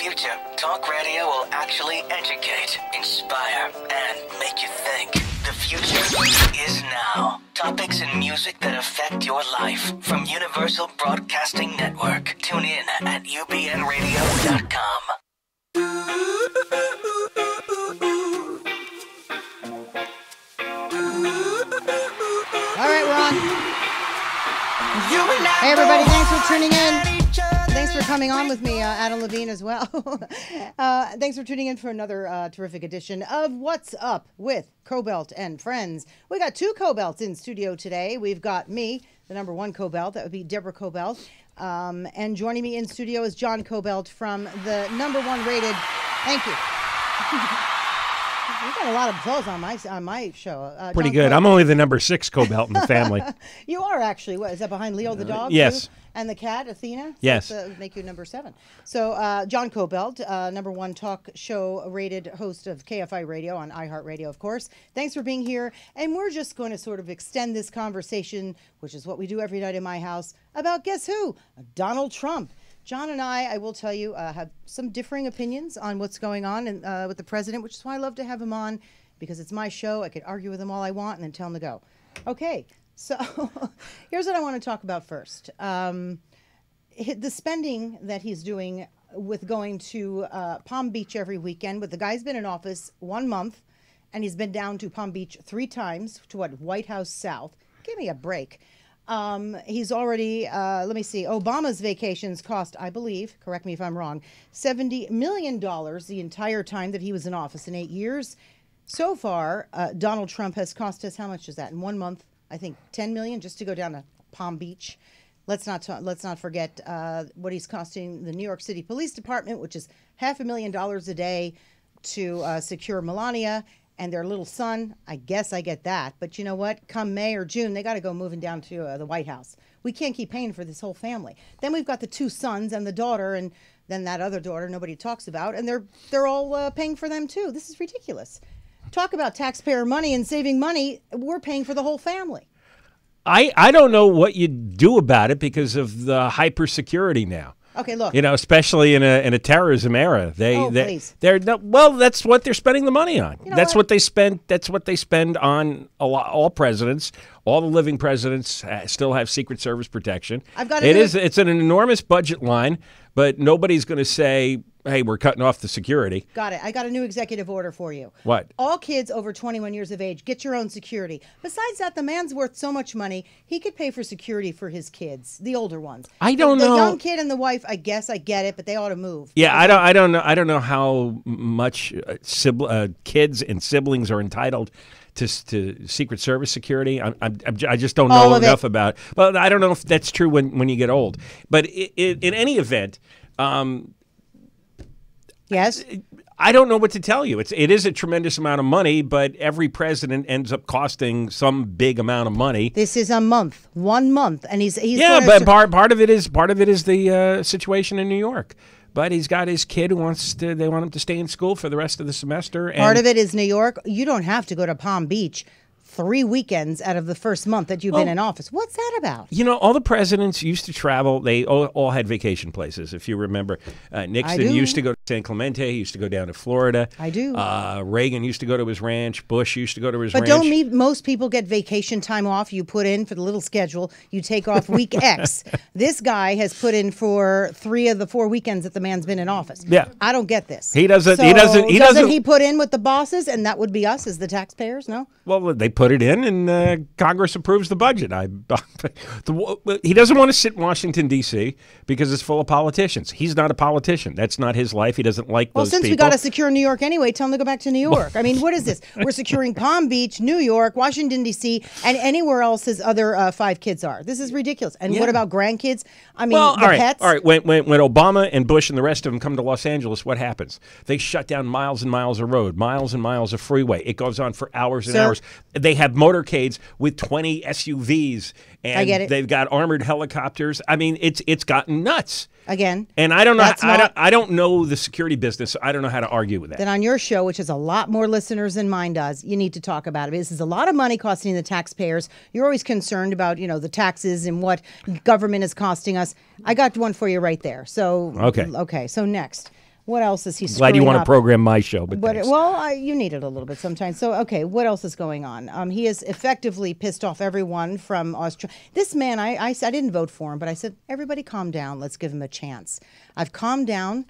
future, talk radio will actually educate, inspire, and make you think. The future is now. Topics and music that affect your life from Universal Broadcasting Network. Tune in at ubnradio.com. All right, we're on. Hey, everybody, thanks for tuning in. Thanks for coming on with me, Adam Levine, as well. Thanks for tuning in for another terrific edition of What's Up with Kobylt and Friends. We got two Kobylts in studio today. We've got me, the number one Kobylt. That would be Deborah Kobylt. And joining me in studio is John Kobylt from the number one rated. Thank you. We got a lot of applause on my show. Pretty John good. Kobylt. I'm only the number 6 Kobylt in the family. You are actually. What is that behind Leo the dog? Yes. Too? And the cat, Athena? Yes. So that make you number 7. So John Kobylt, number one talk show rated host of KFI Radio on iHeartRadio, of course. Thanks for being here. And we're just going to sort of extend this conversation, which is what we do every night in my house, about guess who? Donald Trump. John and I will tell you, have some differing opinions on what's going on with the president, which is why I love to have him on, because it's my show. I could argue with him all I want and then tell him to go. Okay, so here's what I want to talk about first. The spending that he's doing with going to Palm Beach every weekend. With the guy's been in office 1 month, and he's been down to Palm Beach 3 times, to what, White House South. Give me a break. He's already, let me see, Obama's vacations cost, I believe, correct me if I'm wrong, $70 million the entire time that he was in office in 8 years. So far, Donald Trump has cost us, how much is that? In 1 month, I think $10 million just to go down to Palm Beach. Let's not forget what he's costing the New York City Police Department, which is $500,000 a day to secure Melania and their little son. I guess I get that. But you know what? Come May or June, they got to go moving down to the White House. We can't keep paying for this whole family. Then we've got the 2 sons and the daughter, and then that other daughter nobody talks about, and they're all paying for them too. This is ridiculous. Talk about taxpayer money and saving money. We're paying for the whole family. I don't know what you do about it because of the hyper security now. Okay, look. You know, especially in a terrorism era, please. That's what they're spending the money on. You know That's what? what they spend. That's what they spend on all presidents. All the living presidents still have Secret Service protection. It's an enormous budget line, but nobody's going to say, hey, we're cutting off the security. Got it. I got a new executive order for you. What? All kids over 21 years of age, get your own security. Besides that, the man's worth so much money, he could pay for security for his kids, the older ones. I don't know. The young kid and the wife, I guess I get it, but they ought to move. Yeah, I don't know how much kids and siblings are entitled to Secret Service security. I just don't know enough about it. But I don't know if that's true when you get old. But in any event, yes, I don't know what to tell you. It is a tremendous amount of money, but every president ends up costing some big amount of money. This is a month, 1 month, and he's but part of it is the situation in New York. But he's got his kid who they want him to stay in school for the rest of the semester. And part of it is New York. You don't have to go to Palm Beach 3 weekends out of the first month that you've been in office. What's that about? You know, all the presidents used to travel. They all had vacation places, if you remember. Nixon used to go to San Clemente. He used to go down to Florida. I do. Reagan used to go to his ranch. Bush used to go to his ranch. But don't most people get vacation time off you put in for the little schedule? You take off week X. This guy has put in for 3 of the 4 weekends that the man's been in office. Yeah. I don't get this. He doesn't. So he doesn't. He put in with the bosses, and that would be us as the taxpayers, no? Well, they put it in, and Congress approves the budget. He doesn't want to sit in Washington, D.C., because it's full of politicians. He's not a politician. That's not his life. He doesn't like those people. Well, since we got to secure New York anyway, tell him to go back to New York. I mean, what is this? We're securing Palm Beach, New York, Washington, D.C., and anywhere else his other 5 kids are. This is ridiculous. And what about grandkids? I mean, pets? All right. When Obama and Bush and the rest of them come to Los Angeles, what happens? They shut down miles and miles of road, miles and miles of freeway. It goes on for hours and hours. They have motorcades with 20 SUVs, and I get it. They've got armored helicopters. I mean, it's gotten nuts. Again. And I don't know. I don't know the security business. I don't know how to argue with that. Then on your show, which has a lot more listeners than mine does, you need to talk about it. This is a lot of money costing the taxpayers. You're always concerned about, the taxes and what government is costing us. I got one for you right there. So okay. So next. What else is he screwing Glad you want to up? program my show, but thanks. You need it a little bit sometimes. So, okay, what else is going on? He has effectively pissed off everyone from Australia. This man, I didn't vote for him, but I said, everybody calm down. Let's give him a chance. I've calmed down.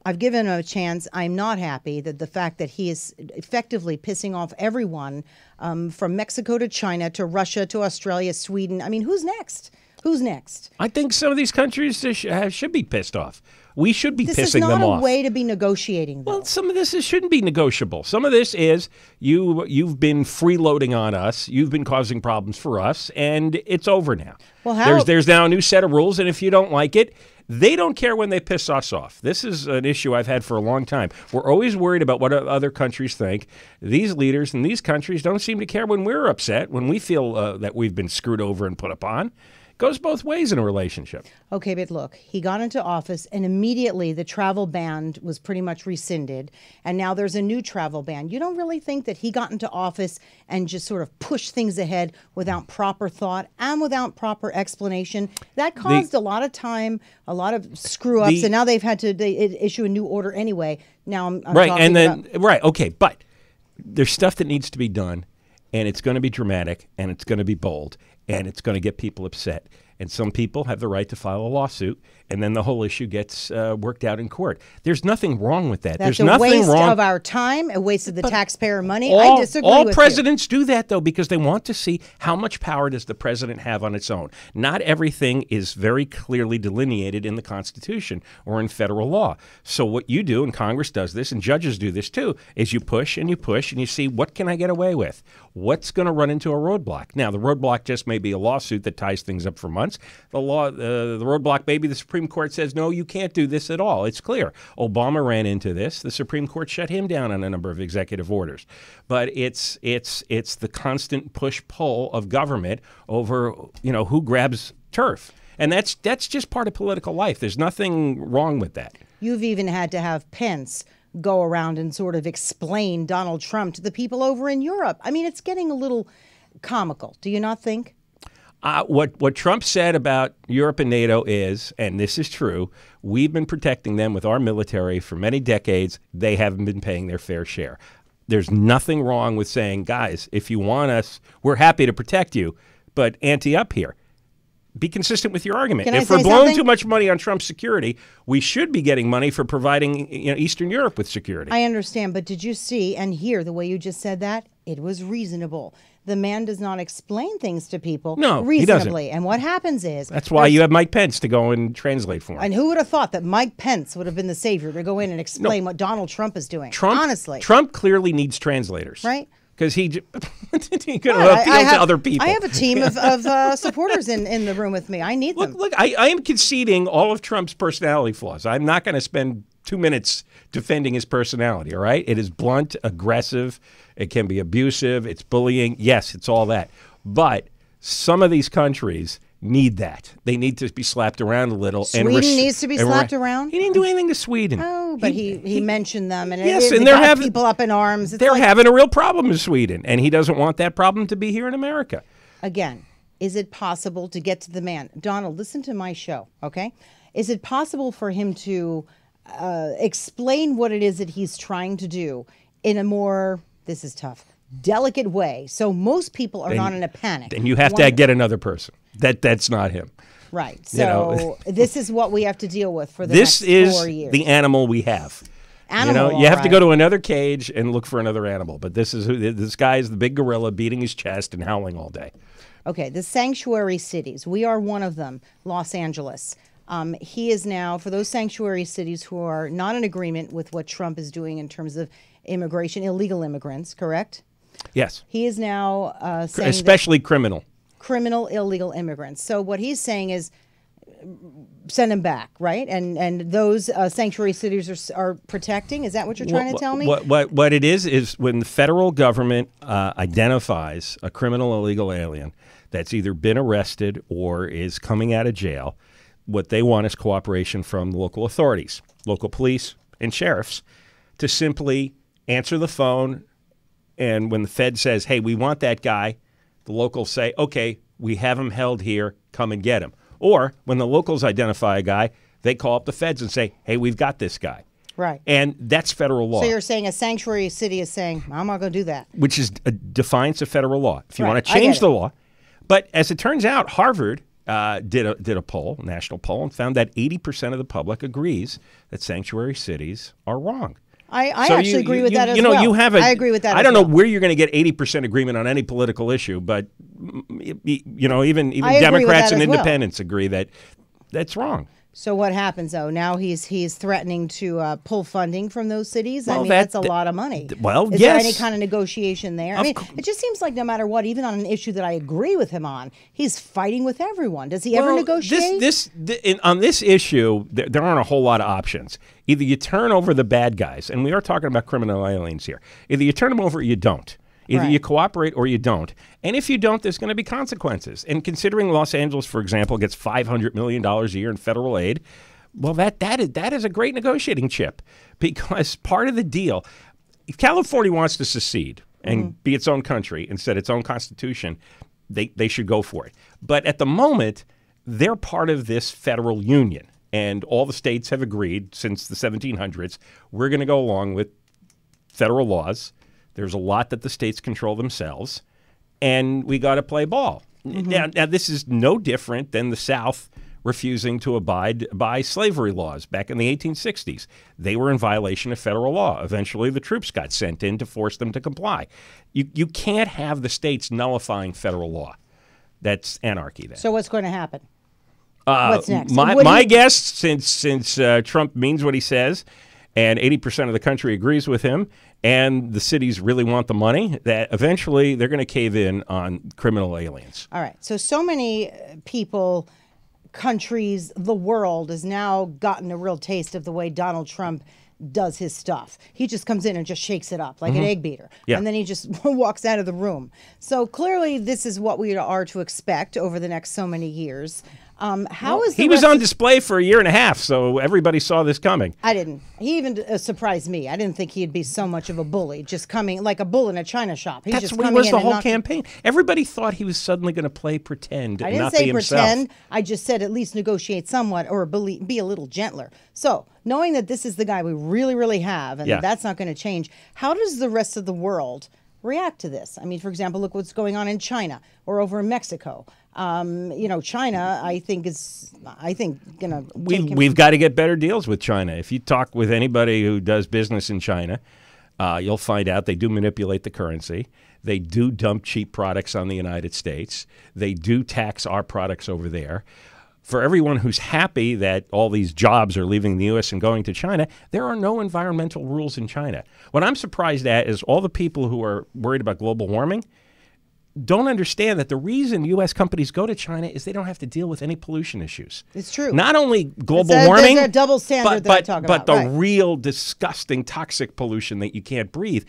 I've given him a chance. I'm not happy that the fact that he is effectively pissing off everyone from Mexico to China to Russia to Australia, Sweden. I mean, who's next? Who's next? I think some of these countries should be pissed off. We should be pissing them off. This is not a way to be negotiating, though. Well, some of this shouldn't be negotiable. Some of this is you've been freeloading on us. You've been causing problems for us, and it's over now. Well, there's now a new set of rules, and if you don't like it, they don't care when they piss us off. This is an issue I've had for a long time. We're always worried about what other countries think. These leaders in these countries don't seem to care when we're upset, when we feel that we've been screwed over and put upon. Goes both ways in a relationship. Okay, but look, he got into office and immediately the travel ban was pretty much rescinded. And now there's a new travel ban. You don't really think that he got into office and just sort of pushed things ahead without proper thought and without proper explanation? That caused a lot of time, a lot of screw ups. And now they've had to issue a new order anyway. Now I'm right. talking And then, about... right. Okay. But there's stuff that needs to be done, and it's going to be dramatic, and it's going to be bold, and it's going to get people upset. And some people have the right to file a lawsuit, and then the whole issue gets worked out in court. There's nothing wrong with that. That's There's nothing waste wrong of our time, a waste of the taxpayer money. I disagree with you. All presidents do that, though, because they want to see how much power does the president have on its own. Not everything is very clearly delineated in the Constitution or in federal law. So what you do, and Congress does this, and judges do this too, is you push and you see, what can I get away with? What's going to run into a roadblock? Now, the roadblock just may be a lawsuit that ties things up for months. The roadblock, maybe the Supreme Court says, no, you can't do this at all. It's clear. Obama ran into this. The Supreme Court shut him down on a number of executive orders. But it's the constant push-pull of government over, who grabs turf. And that's just part of political life. There's nothing wrong with that. You've even had to have Pence go around and sort of explain Donald Trump to the people over in Europe. I mean, it's getting a little comical. Do you not think? What Trump said about Europe and NATO is, and this is true, we've been protecting them with our military for many decades. They haven't been paying their fair share. There's nothing wrong with saying, guys, if you want us, we're happy to protect you, but ante up here. Be consistent with your argument. If we're blowing too much money on Trump's security, we should be getting money for providing Eastern Europe with security. I understand, but did you see and hear the way you just said that? It was reasonable. The man does not explain things to people reasonably. He doesn't. And what happens is... That's why you have Mike Pence to go and translate for him. And who would have thought that Mike Pence would have been the savior to go in and explain what Donald Trump is doing? Honestly. Trump clearly needs translators. Right? Because he could appeal to other people. I have a team of supporters in the room with me. I need them. Look, I am conceding all of Trump's personality flaws. I'm not going to spend 2 minutes defending his personality, all right? It is blunt, aggressive. It can be abusive. It's bullying. Yes, it's all that. But some of these countries need that. They need to be slapped around a little. Sweden needs to be slapped around? He didn't do anything to Sweden. Oh, but he mentioned them. And and they're having people up in arms. They're having a real problem in Sweden, and he doesn't want that problem to be here in America. Again, is it possible to get to the man? Donald, listen to my show, okay? Is it possible for him to explain what it is that he's trying to do in a more, this is tough, delicate way, so most people are not in a panic? Then you have to get another person. That's not him. Right. So this is what we have to deal with for the next 4 years. This is the animal we have. You have to go to another cage and look for another animal. But this guy is the big gorilla beating his chest and howling all day. Okay, the sanctuary cities. We are one of them, Los Angeles. He is now, for those sanctuary cities who are not in agreement with what Trump is doing in terms of immigration, illegal immigrants, correct? Yes. He is now saying especially criminal illegal immigrants. So what he's saying is send them back, right? And those sanctuary cities are protecting. Is that what you're trying to tell me? What it is when the federal government identifies a criminal illegal alien that's either been arrested or is coming out of jail, what they want is cooperation from the local authorities, local police and sheriffs, to simply answer the phone. And when the Fed says, hey, we want that guy, the locals say, okay, we have him held here, come and get him. Or when the locals identify a guy, they call up the feds and say, hey, we've got this guy. Right. And that's federal law. So you're saying a sanctuary city is saying, I'm not going to do that. Which is a defiance of federal law. If you Right. want to change the law. But as it turns out, Harvard did a poll, national poll, and found that 80% of the public agrees that sanctuary cities are wrong. I actually agree with that as well. I agree with that. I don't know where you're going to get 80% agreement on any political issue, but even Democrats and independents agree that that's wrong. So what happens though? Now he's threatening to pull funding from those cities. I mean, that's a lot of money. Well, is there any kind of negotiation there? I mean, it just seems like no matter what, even on an issue that I agree with him on, he's fighting with everyone. Does he ever negotiate? On this issue, there aren't a whole lot of options. Either you turn over the bad guys, and we are talking about criminal aliens here. Either you turn them over or you don't. Either you cooperate or you don't. And if you don't, there's going to be consequences. And considering Los Angeles, for example, gets $500 million a year in federal aid, well, that is a great negotiating chip. Because part of the deal, if California wants to secede and be its own country and set its own constitution, they should go for it. But at the moment, they're part of this federal union. And all the states have agreed since the 1700s, we're going to go along with federal laws. There's a lot that the states control themselves, and we got to play ball. Now, this is no different than the South refusing to abide by slavery laws back in the 1860s. They were in violation of federal law. Eventually, the troops got sent in to force them to comply. You can't have the states nullifying federal law. That's anarchy then. So what's going to happen? What's next? My guess, since Trump means what he says, and 80% of the country agrees with him, and the cities really want the money, that eventually they're going to cave in on criminal aliens. All right. So many people, countries, the world has now gotten a real taste of the way Donald Trump does his stuff. He just comes in and just shakes it up like an egg beater. Yeah. And then he just walks out of the room. So clearly this is what we are to expect over the next so many years. He was on display for a year and a half, so everybody saw this coming. I didn't. He even surprised me. I didn't think he'd be so much of a bully, just coming like a bull in a china shop. That's what was the whole campaign. Everybody thought he was suddenly going to play pretend and not be himself. I didn't say pretend. I just said at least negotiate somewhat or be a little gentler. So knowing that this is the guy we really, really have and that's not going to change, how does the rest of the world react to this? I mean, for example, look what's going on in China or over in Mexico. China, I think we've got to get better deals with China. If you talk with anybody who does business in China, you'll find out they do manipulate the currency. They do dump cheap products on the United States. They do tax our products over there. For everyone who's happy that all these jobs are leaving the U.S. and going to China, there are no environmental rules in China. What I'm surprised at is all the people who are worried about global warming don't understand that the reason U.S. companies go to China is they don't have to deal with any pollution issues. It's true. Not only global warming, there's a double standard that I talk about. But the real disgusting toxic pollution that you can't breathe.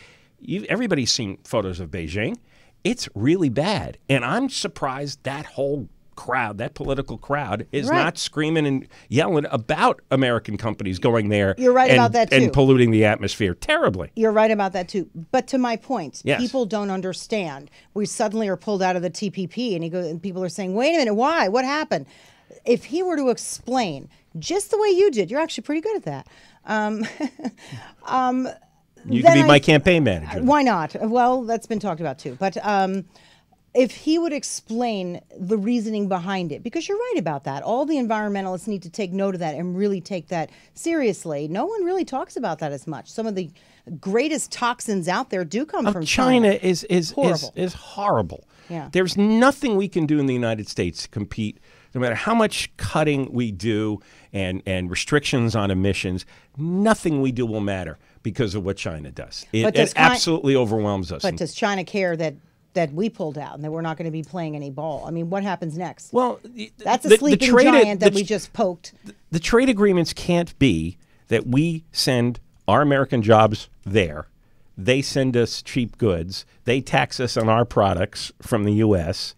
Everybody's seen photos of Beijing. It's really bad. And I'm surprised that whole crowd, that political crowd, is not screaming and yelling about American companies going there. You're right about that too. And polluting the atmosphere terribly. You're right about that too. But to my point, people don't understand. We suddenly are pulled out of the TPP, and people are saying, "Wait a minute, why? What happened?" If he were to explain, just the way you did, you're actually pretty good at that. You can be my campaign manager. Why not? Well, that's been talked about too. But if he would explain the reasoning behind it, because you're right about that. All the environmentalists need to take note of that and really take that seriously. No one really talks about that as much. Some of the greatest toxins out there do come from China. China is horrible. Yeah. There's nothing we can do in the United States to compete, no matter how much cutting we do and restrictions on emissions. Nothing we do will matter because of what China does. It absolutely overwhelms us. But does China care that we pulled out and that we're not going to be playing any ball? I mean, what happens next? Well, that's a sleeping giant that we just poked. The trade agreements can't be that we send our American jobs there. They send us cheap goods. They tax us on our products from the U.S.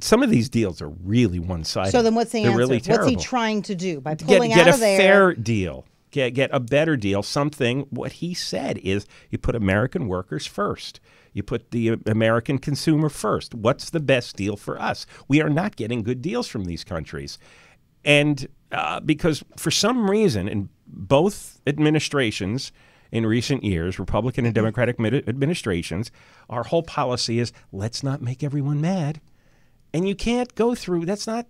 Some of these deals are really one-sided. So then what's the answer? Really terrible. What's he trying to do by pulling out of there? Get a fair deal. Get a better deal. What he said is you put American workers first. You put the American consumer first. What's the best deal for us? We are not getting good deals from these countries. And because for some reason in both administrations in recent years, Republican and Democratic administrations, our whole policy is let's not make everyone mad. And you can't go through, that's not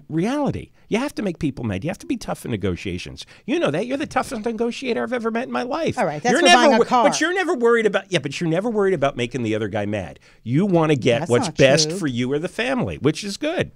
reality. You have to make people mad. You have to be tough in negotiations. You know that. You're the toughest negotiator I've ever met in my life. All right, that's for buying a car. But you're never worried about making the other guy mad. You want to get what's best for you or the family, which is good.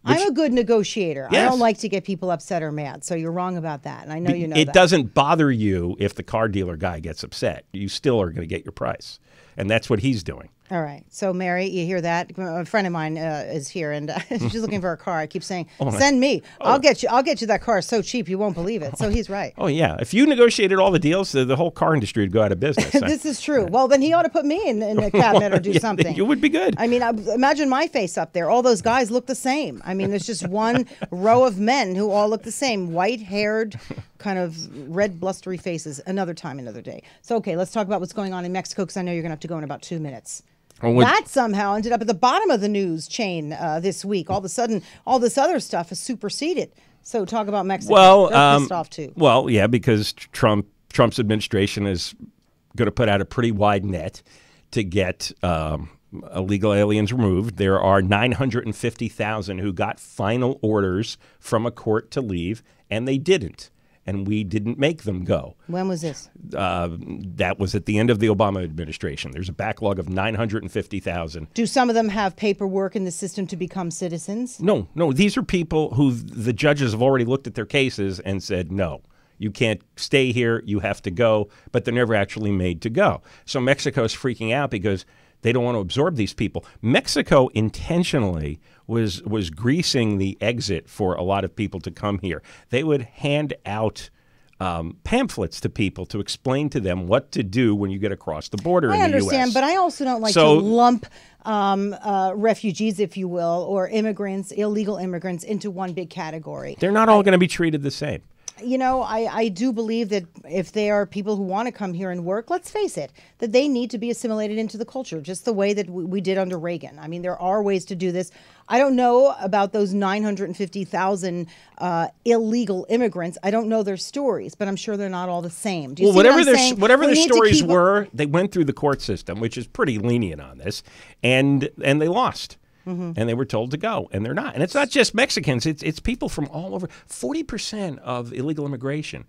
I'm a good negotiator. Yes. I don't like to get people upset or mad, so you're wrong about that, and I know you know that. It doesn't bother you if the car dealer guy gets upset. You still are going to get your price, and that's what he's doing. All right. So, Mary, you hear that? A friend of mine is here, and she's looking for a car. I keep saying, send me. I'll get you that car so cheap you won't believe it. So he's right. Oh, yeah. If you negotiated all the deals, the whole car industry would go out of business. This is true. Well, then he ought to put me in a cabinet or do something. You would be good. I mean, imagine my face up there. All those guys look the same. I mean, there's just one row of men who all look the same. White-haired, kind of red, blustery faces. Another time, another day. So, okay, let's talk about what's going on in Mexico, because I know you're going to have to go in about 2 minutes. That somehow ended up at the bottom of the news chain this week. All of a sudden, all this other stuff is superseded. So talk about Mexico. Well, they're pissed off too. Well, yeah, because Trump's administration is going to put out a pretty wide net to get illegal aliens removed. There are 950,000 who got final orders from a court to leave, and they didn't. And we didn't make them go. When was this? That was at the end of the Obama administration. There's a backlog of 950,000. Do some of them have paperwork in the system to become citizens? No. These are people who the judges have already looked at their cases and said, no, you can't stay here. You have to go. But they're never actually made to go. So Mexico's freaking out because they don't want to absorb these people. Mexico intentionally was greasing the exit for a lot of people to come here. They would hand out pamphlets to people to explain to them what to do when you get across the border in the U.S. I understand, but I also don't like to lump refugees, if you will, or immigrants, illegal immigrants, into one big category. They're not all going to be treated the same. You know, I do believe that if they are people who want to come here and work, let's face it, that they need to be assimilated into the culture, just the way that we did under Reagan. I mean, there are ways to do this. I don't know about those 950,000 illegal immigrants. I don't know their stories, but I'm sure they're not all the same. Do you see whatever what their stories were, they went through the court system, which is pretty lenient on this, and they lost. Mm-hmm. And they were told to go, and they're not. And it's not just Mexicans; it's people from all over. 40% of illegal immigration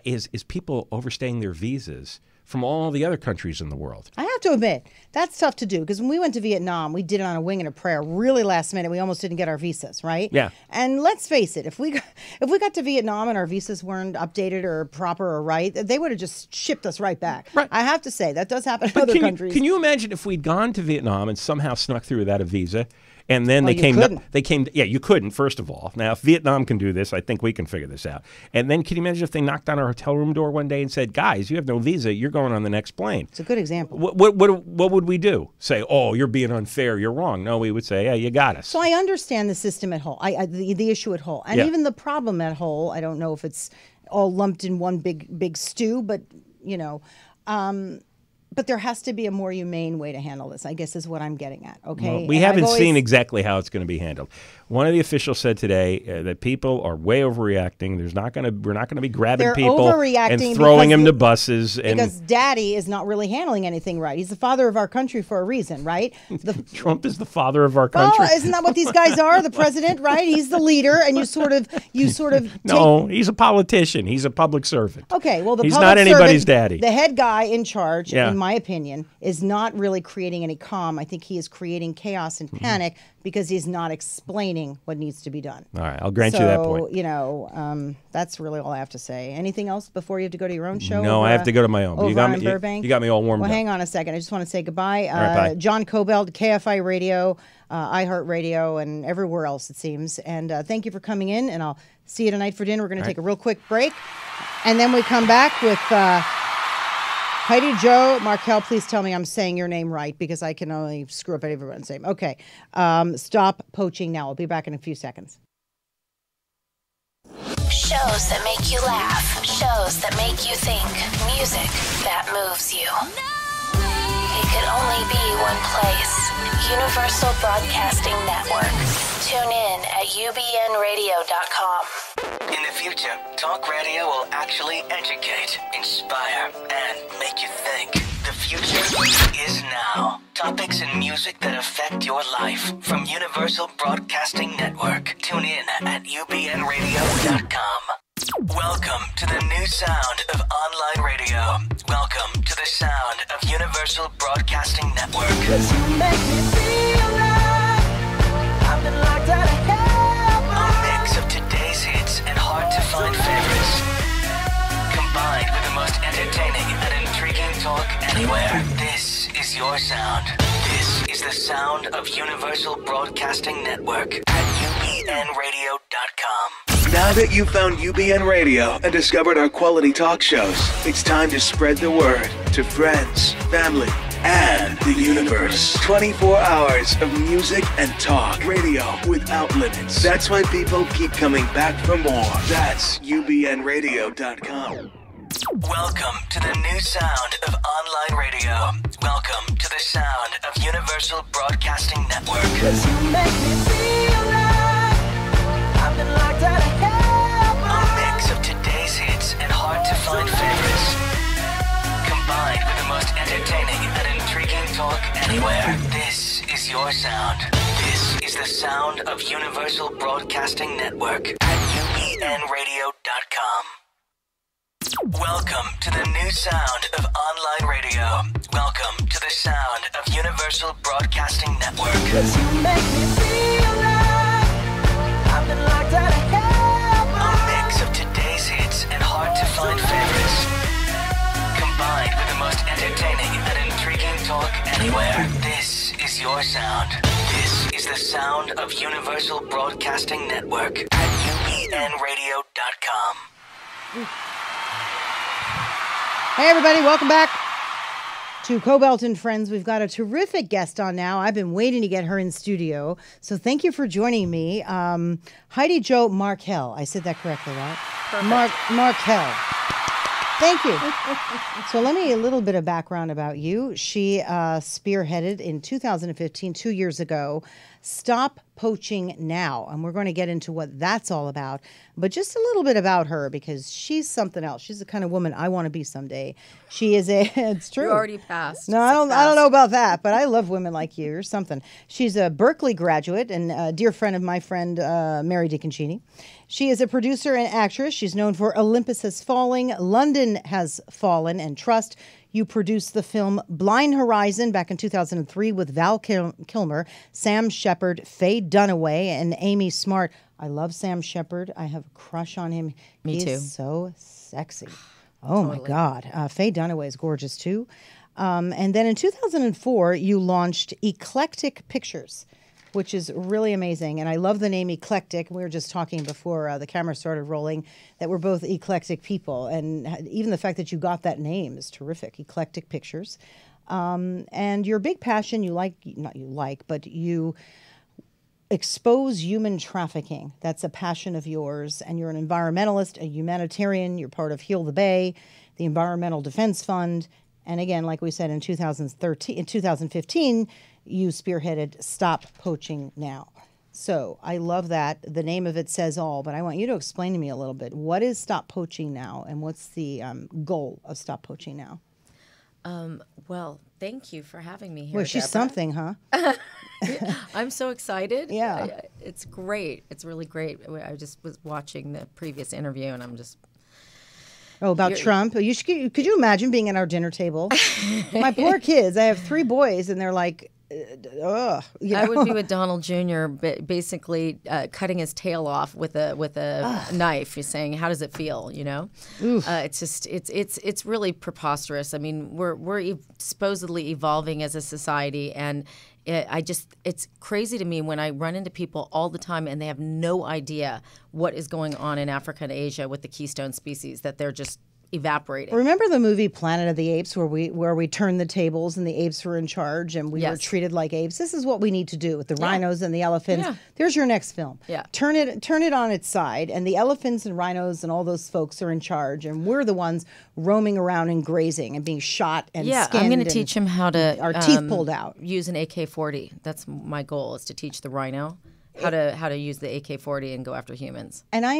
is people overstaying their visas from all the other countries in the world. I have to admit, that's tough to do, because when we went to Vietnam, we did it on a wing and a prayer, really last minute. We almost didn't get our visas, right? Yeah. And let's face it, if we got to Vietnam and our visas weren't updated or proper or right, they would have just shipped us right back. Right. I have to say, that does happen in other countries. Can you imagine if we'd gone to Vietnam and somehow snuck through without a visa? And then they came. Yeah, you couldn't. First of all, now if Vietnam can do this, I think we can figure this out. And then, can you imagine if they knocked on our hotel room door one day and said, "Guys, you have no visa. You're going on the next plane." It's a good example. What would we do? Say, "Oh, you're being unfair. You're wrong." No, we would say, "Yeah, you got us." So I understand the system at whole. The issue at whole, and even the problem at whole. I don't know if it's all lumped in one big stew, but you know. But there has to be a more humane way to handle this, I guess, is what I'm getting at. Okay, well, we haven't seen exactly how it's going to be handled. One of the officials said today that people are way overreacting. We're not going to be grabbing people and throwing them to buses. Because Daddy is not really handling anything right. He's the father of our country for a reason, right? Trump is the father of our country. Well, isn't that what these guys are? The president, right? He's the leader, and you sort of. No, he's a politician. He's a public servant. Okay, well, he's not anybody's daddy. The head guy in charge. Yeah. In my opinion, is not really creating any calm. I think he is creating chaos and panic because he's not explaining what needs to be done. All right, I'll grant you that point. So, you know, that's really all I have to say. Anything else before you have to go to your own show? No, I have to go to my own. You got me all warmed up. Well, hang on a second. I just want to say goodbye. All right, bye. John Kobylt, KFI Radio, iHeart Radio, and everywhere else, it seems. And thank you for coming in, and I'll see you tonight for dinner. We're going to take a real quick break, and then we come back with... Heidi Jo Markel, please tell me I'm saying your name right, because I can only screw up everyone's name. Okay. Stop Poaching Now. I'll be back in a few seconds. Shows that make you laugh. Shows that make you think. Music that moves you. It could only be one place. Universal Broadcasting Network. Tune in at ubnradio.com. In the future, talk radio will actually educate, inspire, and make you think. The future is now. Topics and music that affect your life from Universal Broadcasting Network. Tune in at ubnradio.com. Welcome to the new sound of online radio. Welcome to the sound of Universal Broadcasting Network. 'Cause you make me feel like I've been locked out of heaven. A mix of today's hits and hard-to-find favorites, combined with the most entertaining and intriguing talk anywhere. This is your sound. This is the sound of Universal Broadcasting Network at ubnradio.com. Now that you've found UBN Radio and discovered our quality talk shows, it's time to spread the word to friends, family, and the universe. 24 hours of music and talk radio without limits. That's why people keep coming back for more. That's ubnradio.com. Welcome to the new sound of online radio. Welcome to the sound of Universal Broadcasting Network. 'Cause you make me feel like I've been locked out of heaven. A mix of today's hits and hard-to-find favorites, combined with the most entertaining and intriguing talk anywhere. This is your sound. This is the sound of Universal Broadcasting Network at ubnradio.com. Welcome to the new sound of online radio. Welcome to the sound of Universal Broadcasting Network. 'Cause you make me feel like I've been locked out of heaven. A mix of today's hits and hard-to-find favorites, combined with the most entertaining and intriguing talk anywhere. This is your sound. This is the sound of Universal Broadcasting Network at ubnradio.com. Hey, everybody, welcome back to Kobylt and Friends. We've got a terrific guest on now. I've been waiting to get her in studio, so thank you for joining me. Heidi Jo Markel. I said that correctly, right? Perfect. Markel. Thank you. So let me a little bit of background about you. She spearheaded in 2015, 2 years ago, Stop Poaching Now. And we're going to get into what that's all about. But just a little bit about her, because she's something else. She's the kind of woman I want to be someday. She is it's true. You already passed. No, I don't know about that, but I love women like you. You're something. She's a Berkeley graduate and a dear friend of my friend Mary DiConcini. She is a producer and actress. She's known for Olympus Has Fallen, London Has Fallen, and Trust. You produced the film Blind Horizon back in 2003 with Val Kilmer, Sam Shepard, Faye Dunaway, and Amy Smart. I love Sam Shepard. I have a crush on him. Me too. He's so sexy. Oh, my God. Faye Dunaway is gorgeous, too. And then in 2004, you launched Eclectic Pictures, which is really amazing. And I love the name Eclectic. We were just talking before the camera started rolling that we're both eclectic people. And even the fact that you got that name is terrific, Eclectic Pictures. And your big passion, but you expose human trafficking. That's a passion of yours. And you're an environmentalist, a humanitarian. You're part of Heal the Bay, the Environmental Defense Fund. And again, like we said, in 2015, you spearheaded Stop Poaching Now. So I love that. The name of it says all, but I want you to explain to me a little bit. What is Stop Poaching Now, and what's the goal of Stop Poaching Now? Well, thank you for having me here. Well, she's Deborah. something, huh? I'm so excited. Yeah. It's great. It's really great. I just was watching the previous interview, and I'm just... Oh, about Trump? Could you imagine being at our dinner table? My poor kids. I have 3 boys, and they're like, ugh. I would be with Donald Jr. Basically cutting his tail off with a knife. You're saying, "How does it feel?" You know, it's just it's really preposterous. I mean, we're supposedly evolving as a society, and it's crazy to me when I run into people all the time and they have no idea what is going on in Africa and Asia with the keystone species, that they're just evaporating. Remember the movie Planet of the Apes where we turned the tables and the apes were in charge and we were treated like apes? This is what we need to do with the rhinos and the elephants. Yeah. There's your next film. Yeah. Turn it on its side, and the elephants and rhinos and all those folks are in charge, and we're the ones roaming around and grazing and being shot and skinned. I'm going to teach him how to our teeth pulled out. Use an AK-40. That's my goal, is to teach the rhino how to use the AK-40 and go after humans. And I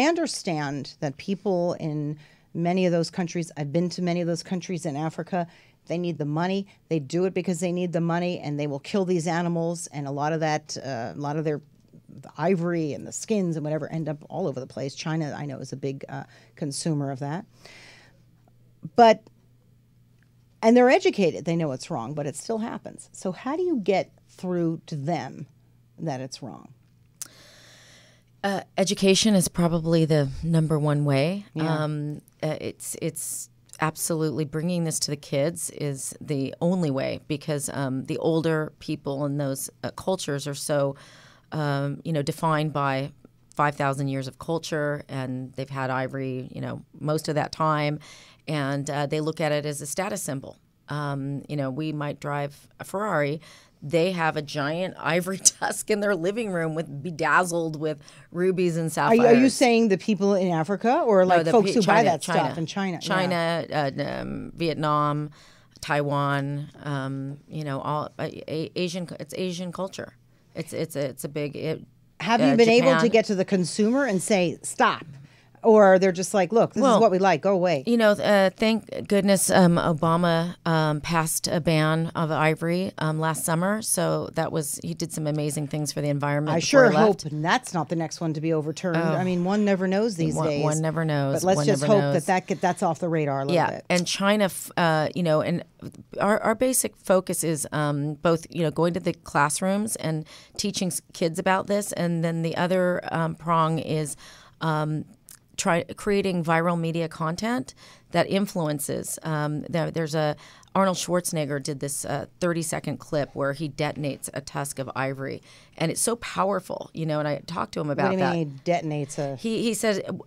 understand that people in many of those countries, I've been to many of those countries in Africa, they need the money. They do it because they need the money, and they will kill these animals. And a lot of their ivory and the skins and whatever end up all over the place. China, I know, is a big consumer of that. And they're educated. They know it's wrong, but it still happens. So how do you get through to them that it's wrong? Education is probably the number one way. Yeah. It's absolutely bringing this to the kids is the only way, because the older people in those cultures are so, defined by 5,000 years of culture, and they've had ivory, most of that time, and they look at it as a status symbol. We might drive a Ferrari. They have a giant ivory tusk in their living room bedazzled with rubies and sapphires. Are you saying the people in Africa, or like folks who buy that stuff in China? Vietnam, Taiwan, all Asian. It's Asian culture. It's a big. Have you been able to get to the consumer and say stop? Or they're just like, look, this is what we like, go away. Thank goodness Obama passed a ban of ivory last summer. So he did some amazing things for the environment. I sure hope that's not the next one to be overturned. I mean, one never knows these days. One never knows. But let's just hope that's off the radar a little bit. And China, and our basic focus is both, going to the classrooms and teaching kids about this. And then the other prong is creating viral media content that influences. There's Arnold Schwarzenegger did this 30-second clip where he detonates a tusk of ivory, and it's so powerful, and I talked to him about that. What do you mean he detonates a? He said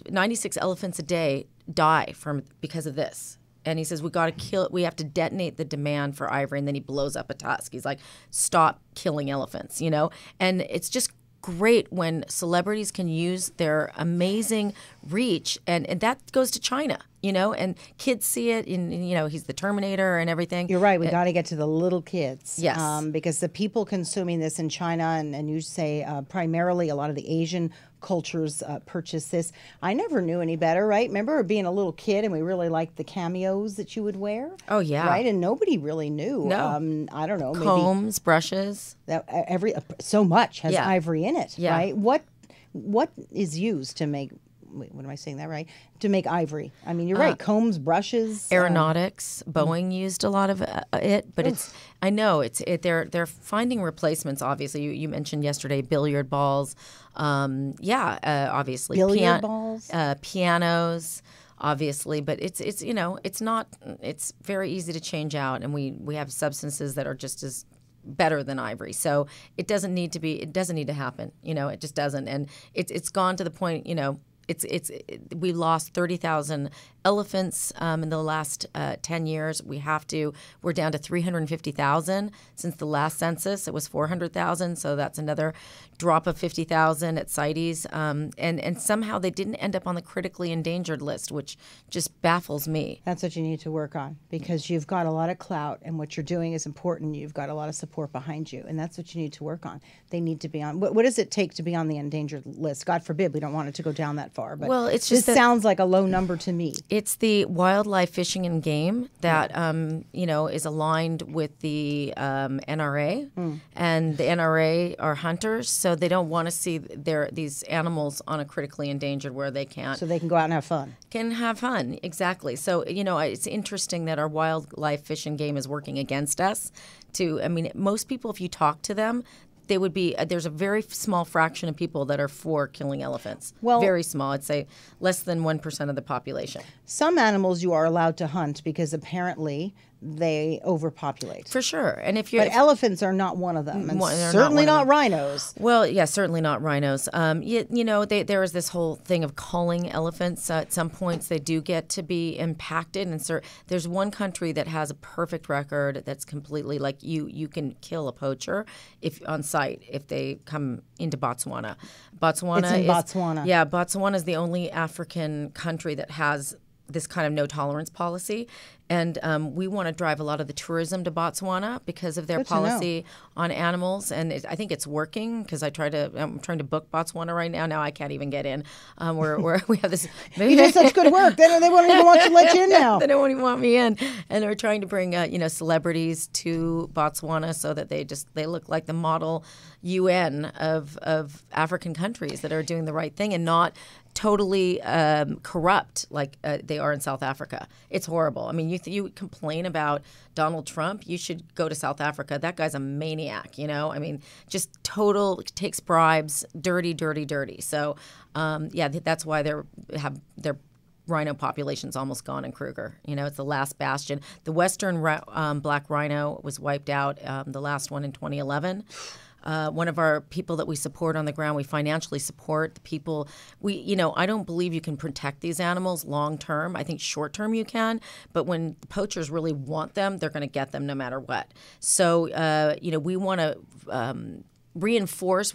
96 elephants a day die because of this. And he says, we have to detonate the demand for ivory, and then he blows up a tusk. He's like, stop killing elephants, And it's just great when celebrities can use their amazing reach, and that goes to China, and kids see it he's the Terminator and everything. You're right. We got to get to the little kids. Yes. Because the people consuming this in China, and you say primarily a lot of the Asian cultures purchase this. I never knew any better, right? Remember being a little kid and we really liked the cameos that you would wear? Oh, yeah. Right? And nobody really knew. No. I don't know. Combs, brushes. That so much has ivory in it, yeah. Right? What is used to make... Wait, what am I saying that right? To make ivory. I mean, you're right. Combs, brushes, aeronautics. Boeing used a lot of it, but they're finding replacements. Obviously, you mentioned yesterday billiard balls. Obviously billiard balls, pianos. Obviously, but it's very easy to change out, and we have substances that are just as better than ivory. So it doesn't need to happen. It just doesn't, and it's gone to the point. We lost 30,000 elephants in the last 10 years. We're down to 350,000 since the last census. It was 400,000, so that's another drop of 50,000 at CITES. And somehow they didn't end up on the critically endangered list, which just baffles me. That's what you need to work on, because you've got a lot of clout, and what you're doing is important. You've got a lot of support behind you, and that's what you need to work on. They need to be on. What does it take to be on the endangered list? God forbid, we don't want it to go down that far. But this sounds like a low number to me. It's the wildlife fishing and game that is aligned with the NRA, and the NRA are hunters, so they don't want to see these animals on a critically endangered where they can't. So they can go out and have fun. Can have fun, exactly. So it's interesting that our wildlife fish and game is working against us. Most people, if you talk to them, they would be. There's a very small fraction of people that are for killing elephants. Well, very small. I'd say less than 1% of the population. Some animals you are allowed to hunt because apparently they overpopulate. For sure. But elephants are not one of them, and certainly not rhinos. Well, yeah, certainly not rhinos. There is this whole thing of culling elephants. At some points, they do get to be impacted, and there's one country that has a perfect record that's completely like you can kill a poacher on site if they come into Botswana. Botswana. Yeah, Botswana is the only African country that has this kind of no tolerance policy. And we want to drive a lot of the tourism to Botswana because of their Good to know. policy on animals. And I think it's working because I'm trying to book Botswana right now. Now I can't even get in. We have this. You did such good work. They won't even want to let you in now. They don't even want me in. And they're trying to bring celebrities to Botswana so that they look like the model UN of African countries that are doing the right thing and not totally corrupt like they are in South Africa. It's horrible. I mean, you complain about Donald Trump, you should go to South Africa. That guy's a maniac, I mean, just total, takes bribes, dirty. So, that's why their rhino population's almost gone in Kruger. It's the last bastion. The western black rhino was wiped out, the last one in 2011. One of our people that we support on the ground, we financially support the people. I don't believe you can protect these animals long term. I think short term you can, but when the poachers really want them, they're going to get them no matter what. So, we want to reinforce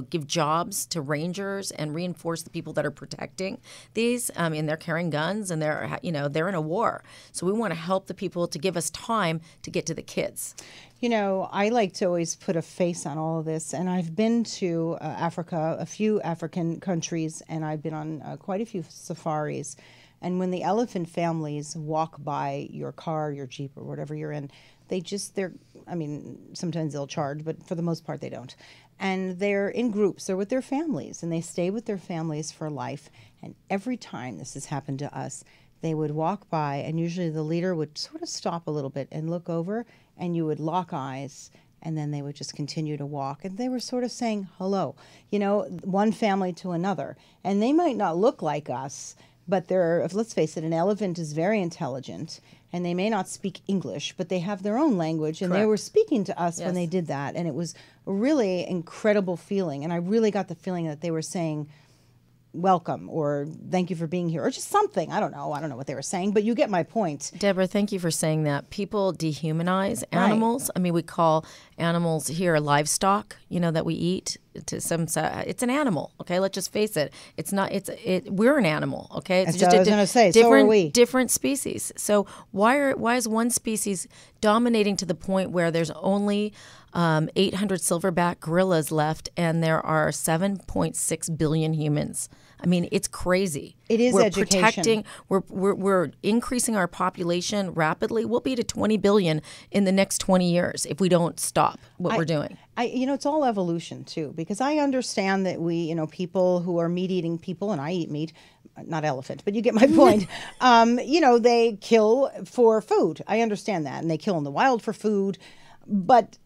give jobs to rangers and reinforce the people that are protecting these. And they're carrying guns and they're in a war. So we want to help the people to give us time to get to the kids. I like to always put a face on all of this, and I've been to Africa, a few African countries, and I've been on quite a few safaris. And when the elephant families walk by your car, your Jeep, or whatever you're in, sometimes they'll charge, but for the most part they don't. And they're in groups, they're with their families, and they stay with their families for life. And every time this has happened to us, they would walk by, and usually the leader would sort of stop a little bit and look over, and you would lock eyes, and then they would just continue to walk. And they were sort of saying hello, one family to another. And they might not look like us, but let's face it, an elephant is very intelligent, and they may not speak English, but they have their own language, and Correct. They were speaking to us Yes. when they did that, and it was a really incredible feeling. And I really got the feeling that they were saying, welcome, or thank you for being here, or just something. I don't know what they were saying, but you get my point. Deborah, thank you for saying that. People dehumanize animals. I mean, we call animals here livestock, that we eat. It's an animal, okay? Let's just face it. It's not. We're an animal, okay? It's That's what I was going to say. So are we. Different species. So why is one species dominating to the point where there's only 800 silverback gorillas left, and there are 7.6 billion humans? I mean, it's crazy. It is education. We're increasing our population rapidly. We'll be to 20 billion in the next 20 years if we don't stop what we're doing. It's all evolution too, because I understand that we, people who are meat-eating people, and I eat meat, not elephant, but you get my point. They kill for food. I understand that, and they kill in the wild for food, but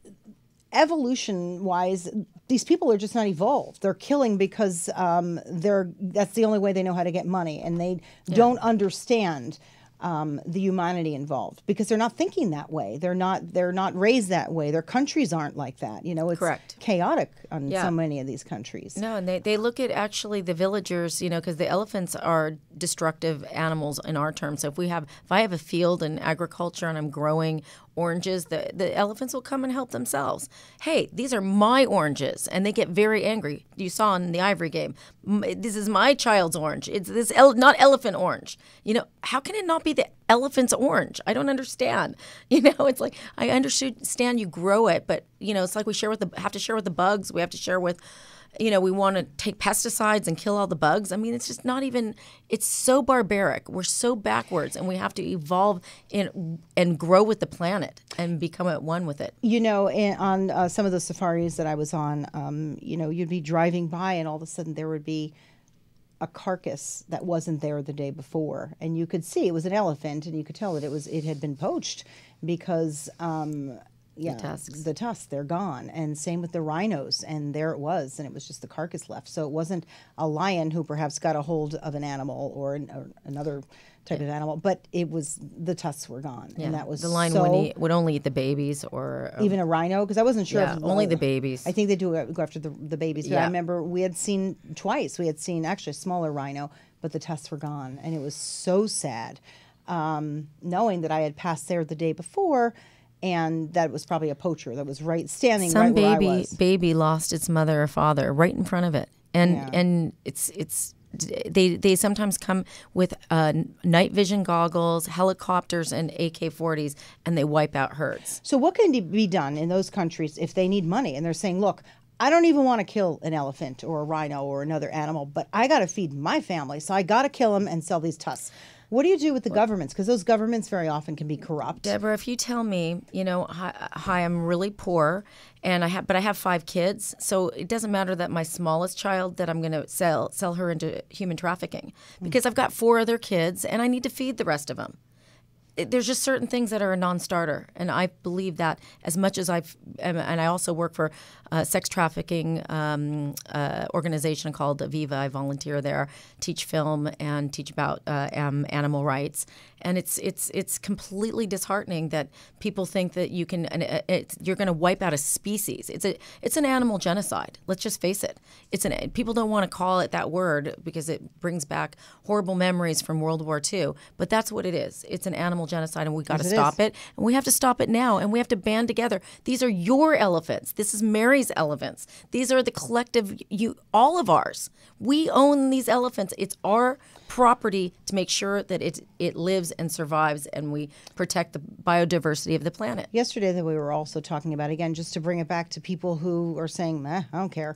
evolution-wise, these people are just not evolved. They're killing because that's the only way they know how to get money, and they don't understand the humanity involved because they're not thinking that way. They're not raised that way. Their countries aren't like that. It's Correct. chaotic on so many of these countries. No, and they look at actually the villagers, because the elephants are destructive animals in our terms. So if I have a field in agriculture and I'm growing oranges, the elephants will come and help themselves. Hey, these are my oranges, and they get very angry. You saw in the ivory game, this is my child's orange. It's this not elephant orange. How can it not be the elephant's orange? I don't understand. It's like I understand you grow it, but it's like we have to share with the bugs. We have to share with. We want to take pesticides and kill all the bugs. I mean, it's just not even, it's so barbaric. We're so backwards, and we have to evolve and grow with the planet and become at one with it. On some of the safaris that I was on, you'd be driving by, and all of a sudden there would be a carcass that wasn't there the day before. And you could see it was an elephant, and you could tell that it had been poached because... the tusks, they're gone. And same with the rhinos, and there it was, and it was just the carcass left. So it wasn't a lion who perhaps got a hold of an animal or another type of animal, but it was the tusks were gone, and that was the lion would only eat the babies, or even a rhino, because I wasn't sure. Yeah, only the babies. I think they do go after the babies. But I remember we had seen twice. We had seen actually a smaller rhino, but the tusks were gone, and it was so sad, knowing that I had passed there the day before. And that was probably a poacher that was standing right where I was. Some baby lost its mother or father right in front of it, and it's they sometimes come with night vision goggles, helicopters, and AK-40s, and they wipe out herds. So what can be done in those countries if they need money and they're saying, look, I don't even want to kill an elephant or a rhino or another animal, but I got to feed my family, so I got to kill them and sell these tusks. What do you do with the governments? Because those governments very often can be corrupt. Deborah, if you tell me, hi, I'm really poor, and I have 5 kids, so it doesn't matter that my smallest child that I'm going to sell her into human trafficking, because I've got 4 other kids and I need to feed the rest of them. There's just certain things that are a non-starter, and I believe that as much as and I also work for a sex trafficking organization called Aviva. I volunteer there, teach film and teach about animal rights, and it's completely disheartening that people think that you're going to wipe out a species. It's an animal genocide. Let's just face it. People don't want to call it that word because it brings back horrible memories from World War II, but that's what it is. It's an animal genocide, and we got to stop it, and we have to stop it now, and we have to band together. These are your elephants. This is Mary's elephants. These are the collective, all of ours. We own these elephants. It's our property to make sure that it lives and survives, and we protect the biodiversity of the planet. Yesterday that we were also talking about, again, just to bring it back to people who are saying, I don't care.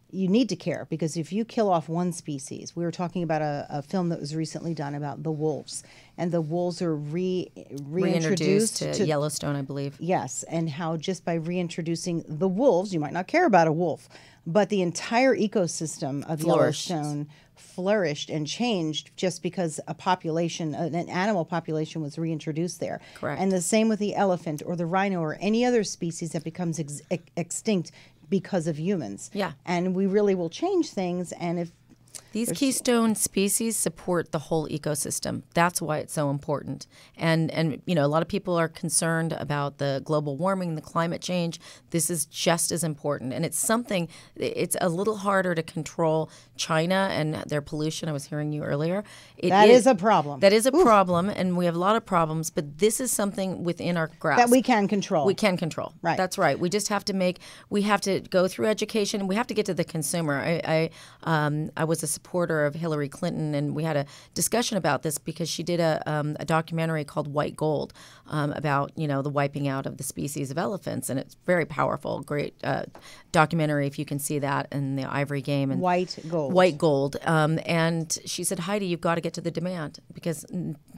You need to care, because if you kill off one species, we were talking about a film that was recently done about the wolves, and the wolves are reintroduced to Yellowstone, I believe. Yes, and how just by reintroducing the wolves, you might not care about a wolf, but the entire ecosystem of Yellowstone flourished and changed just because an animal population was reintroduced there. Correct. And the same with the elephant or the rhino or any other species that becomes extinct because of humans. Yeah. And we really will change things. And if these keystone species support the whole ecosystem. That's why it's so important. And a lot of people are concerned about the global warming, the climate change. This is just as important. And it's a little harder to control China and their pollution. I was hearing you earlier. That is a problem. That is a problem, and we have a lot of problems, but this is something within our grasp. That we can control. We can control. Right. That's right. We just have to go through education, and we have to get to the consumer. I was a supporter of Hillary Clinton, and we had a discussion about this because she did a documentary called White Gold about the wiping out of the species of elephants, and it's very powerful, great documentary if you can see that in the Ivory Game. And White Gold. And she said, Heidi, you've got to get to the demand, because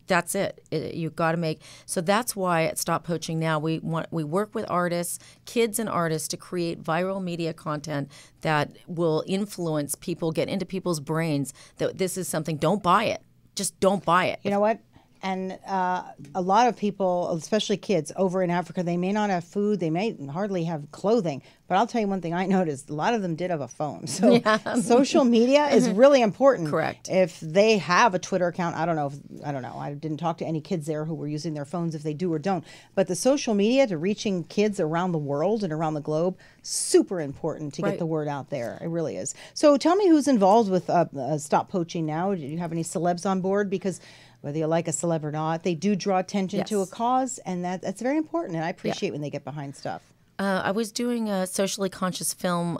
that's it. You've got to make. So that's why at Stop Poaching Now we work with artists, kids and artists, to create viral media content that will influence people, get into people's brains that this is something. Don't buy it. Just don't buy it. You know what? And a lot of people, especially kids over in Africa, they may not have food. They may hardly have clothing. But I'll tell you one thing I noticed. A lot of them did have a phone. So social media is really important. Correct. If they have a Twitter account, I don't know. I didn't talk to any kids there who were using their phones, if they do or don't. But the social media to reaching kids around the world and around the globe, super important to get the word out there. It really is. So tell me who's involved with Stop Poaching Now. Do you have any celebs on board? Because whether you like a celeb or not, they do draw attention to a cause, and that's very important. And I appreciate when they get behind stuff. I was doing a socially conscious film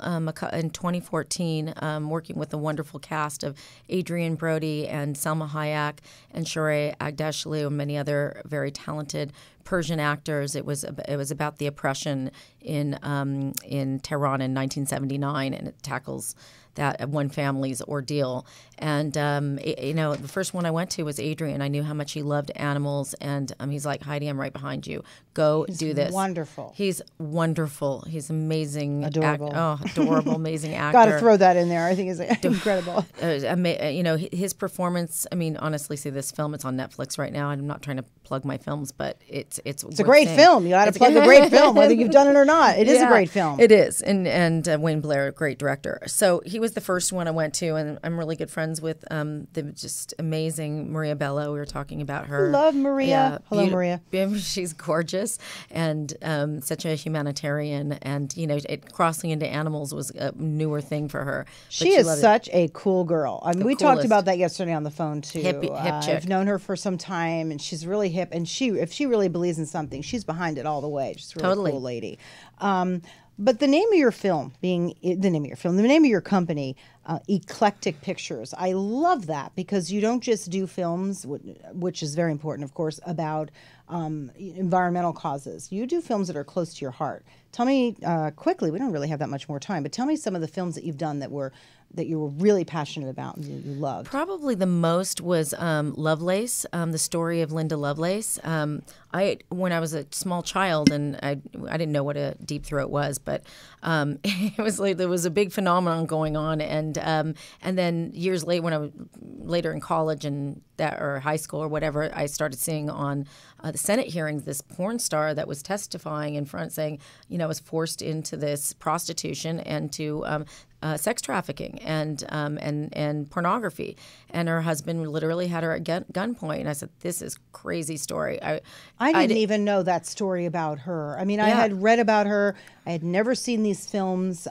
in 2014, working with a wonderful cast of Adrian Brody and Salma Hayek and Shohreh Aghdashloo and many other very talented Persian actors. It was about the oppression in Tehran in 1979, and it tackles that one family's ordeal. And the first one I went to was Adrian. I knew how much he loved animals, and he's like, Heidi, I'm right behind you. Go do this. Wonderful. He's wonderful. He's amazing. Adorable. Adorable, amazing actor. Got to throw that in there. I think is incredible. His performance. I mean, honestly, see this film. It's on Netflix right now. I'm not trying to plug my films, but it's a great film. You got to plug a great film, whether you've done it or not. It is a great film. It is, and Wayne Blair, a great director. So he was the first one I went to, and I'm really good friends with the just amazing Maria Bello. We were talking about her. Love Maria. Yeah, hello, Maria. She's gorgeous and such a humanitarian, and crossing into animals was a newer thing for her. She is such a cool girl. I mean, we talked about that yesterday on the phone too. Hip chick. I've known her for some time, and she's really hip. And if she really believes in something, she's behind it all the way. Just a really cool lady. But the name of your film the name of your company, eclectic pictures. I love that because you don't just do films, which is very important, of course, about environmental causes. You do films that are close to your heart. Tell me quickly, we don't really have that much more time, but tell me some of the films that you've done that you were really passionate about and you loved. Probably the most was Lovelace, the story of Linda Lovelace. When I was a small child, and I didn't know what a deep throat was, but it was like there was a big phenomenon going on, and then years later, when I was later in college or high school or whatever, I started seeing on the Senate hearings this porn star that was testifying in front, saying, was forced into this prostitution and to sex trafficking and pornography, and her husband literally had her at gunpoint. And I said, "This is crazy story." I didn't even know that story about her. I mean, I had read about her. I had never seen these films.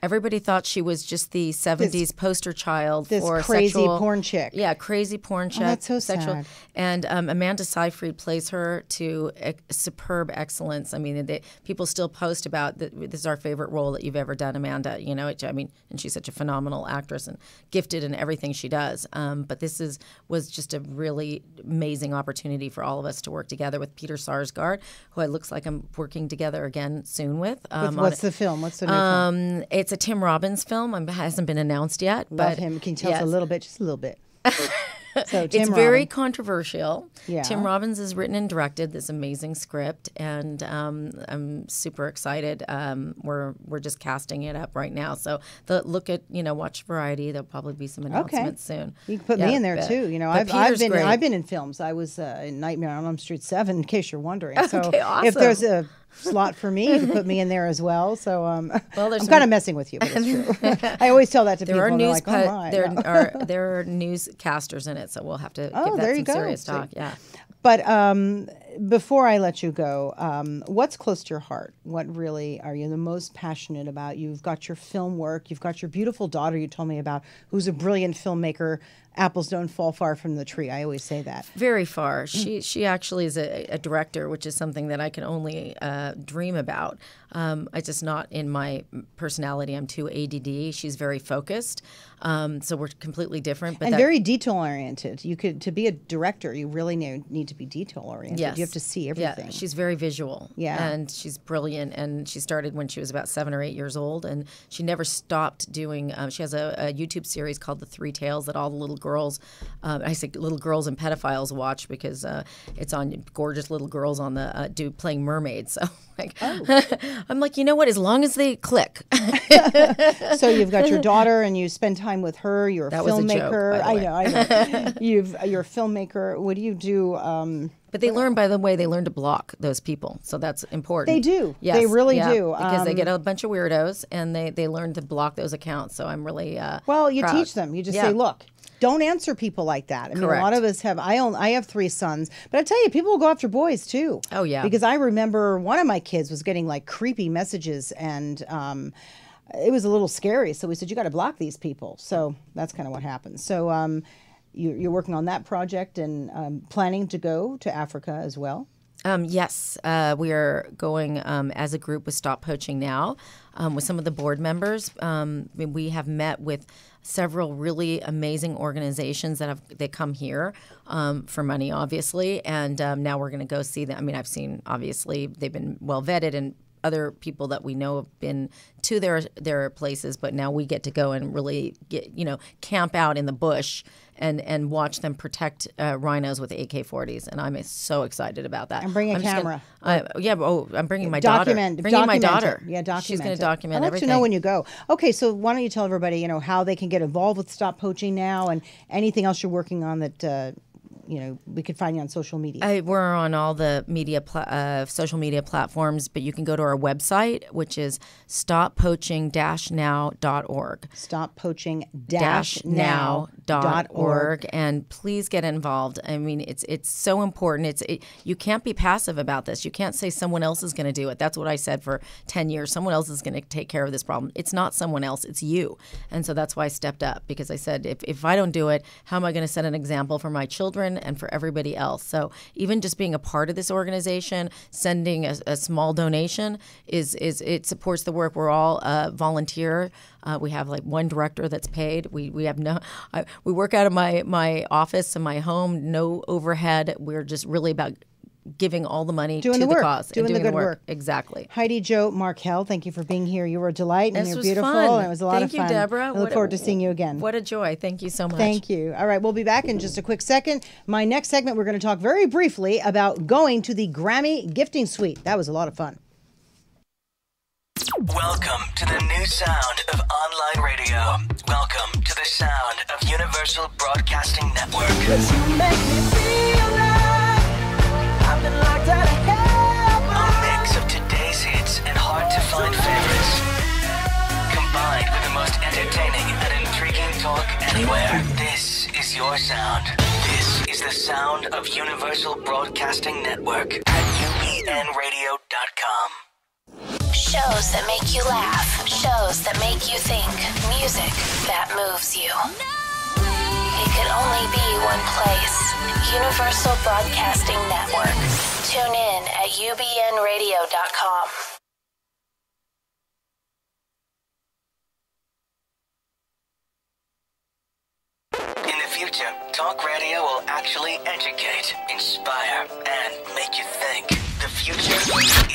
Everybody thought she was just the 70s poster child for crazy sexual, porn chick. Yeah, crazy porn chick. Oh, that's so sexual. sad. And Amanda Seyfried plays her to superb excellence. I mean, people still post about this is our favorite role that you've ever done, Amanda. And she's such a phenomenal actress and gifted in everything she does. But this was just a really amazing opportunity for all of us to work together with Peter Sarsgaard, who it looks like I'm working together again soon with. What's the film? What's the new film? It's a Tim Robbins film. It hasn't been announced yet. Love him. Can you tell us a little bit? Just a little bit. So it's very controversial. Yeah. Tim Robbins has written and directed this amazing script, and I'm super excited. We're just casting it up right now. So watch Variety. There'll probably be some announcements soon. You can put me in there too. I've been in films. I was in Nightmare on Elm Street 7, in case you're wondering. So awesome. If there's a slot for me, you can put me in there as well. So I'm kind of messing with you, but it's true. I always tell that to people. And they're like, oh my. There are newscasters in it, so we'll have to give that some serious talk. Yeah. But before I let you go, what's close to your heart? What really are you the most passionate about? You've got your film work. You've got your beautiful daughter you told me about, who's a brilliant filmmaker. Apples don't fall far from the tree. I always say that. Very far. She actually is a director, which is something that I can only dream about. It's just not in my personality. I'm too ADD. She's very focused. So we're completely different. But very detail oriented. To be a director, you really need to be detail oriented. Yes. You have to see everything. Yeah, she's very visual. Yeah. And she's brilliant. And she started when she was about 7 or 8 years old. And she never stopped doing, she has a YouTube series called The Three Tales that all the little girls, I say little girls and pedophiles watch because it's on gorgeous little girls on the playing mermaids. So I'm like, you know what? As long as they click. So you've got your daughter and you spend time with her. You're a filmmaker. Was a joke, by the way. I know. You're a filmmaker. What do you do? But they learn, by the way, to block those people. So that's important. They do. Yes. They really do. Because they get a bunch of weirdos and they learn to block those accounts. So I'm really you proud. Teach them. You just say, look, don't answer people like that. I mean, Correct. A lot of us have. I have 3 sons, but I tell you, people will go after boys too. Oh yeah. Because I remember one of my kids was getting like creepy messages, and it was a little scary. So we said, you got to block these people. So that's kind of what happened. So you're working on that project and planning to go to Africa as well. Yes, we are going as a group with Stop Poaching Now with some of the board members. We have met with several really amazing organizations that come here for money, obviously, and now we're going to go see them. I mean, I've seen, obviously, they've been well vetted, and other people that we know have been to their places, but now we get to go and really camp out in the bush and watch them protect rhinos with AK-40s, and I'm so excited about that. And bring a camera. I'm bringing my daughter. Bringing my daughter. Yeah, document. She's going to document everything. I'd like to know when you go. Okay, so why don't you tell everybody, how they can get involved with Stop Poaching Now and anything else you're working on that we could find you on social media. We're on all the social media platforms, but you can go to our website, which is stoppoaching-now.org. Stoppoaching-now.org. UBNradio.org, and please get involved. I mean, it's so important. You can't be passive about this. You can't say someone else is going to do it. That's what I said for 10 years. Someone else is going to take care of this problem. It's not someone else. It's you. And so that's why I stepped up, because I said, if I don't do it, how am I going to set an example for my children and for everybody else? So even just being a part of this organization, sending a small donation it supports the work. We're all volunteer. We have like one director that's paid. We have we work out of my office and my home, no overhead. We're just really about giving all the money to the cause. Doing the good work. Exactly. Heidi Jo Markel, thank you for being here. You were a delight, and This you're was beautiful, fun. and it was a lot of fun. Thank you, Deborah. I look forward to seeing you again. What a joy. Thank you so much. Thank you. All right, we'll be back in just a quick second. My next segment, we're going to talk very briefly about going to the Grammy Gifting Suite. That was a lot of fun. Welcome to the new sound of online radio. Welcome to the sound of Universal Broadcasting Network. You make me feel like I've been locked out of heaven. A mix of today's hits and hard-to-find favorites, combined with the most entertaining and intriguing talk anywhere. This is your sound. This is the sound of Universal Broadcasting Network at ubnradio.com. Shows that make you laugh. Shows that make you think. Music that moves you. It could only be one place. Universal Broadcasting Network. Tune in at ubnradio.com. In the future, talk radio will actually educate, inspire, and make you think. The future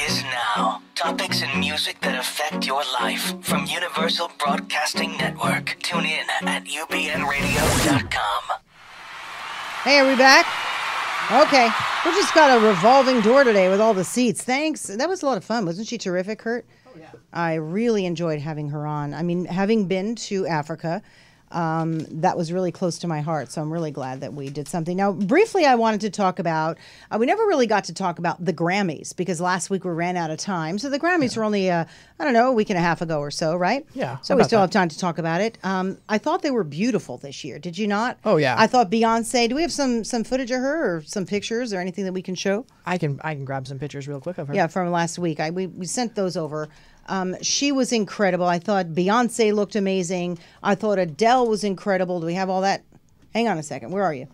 is now. Topics and music that affect your life from Universal Broadcasting Network. Tune in at ubnradio.com. Hey, are we back? Okay. We just got a revolving door today with all the seats. Thanks. That was a lot of fun. Wasn't she terrific, Kurt? Oh, yeah. I really enjoyed having her on. I mean, having been to Africa, that was really close to my heart, so I'm really glad that we did something. Now, briefly, I wanted to talk about, we never really got to talk about the Grammys, because last week we ran out of time. So the Grammys were only, a week and a half ago or so, right? Yeah. So we still have time to talk about it. I thought they were beautiful this year. Did you not? Oh, yeah. I thought Beyonce, do we have some footage of her or some pictures or anything that we can show? I can grab some pictures real quick of her. Yeah, from last week. We sent those over. She was incredible. I thought Beyonce looked amazing. I thought Adele was incredible. Do we have all that? Hang on a second. Where are you?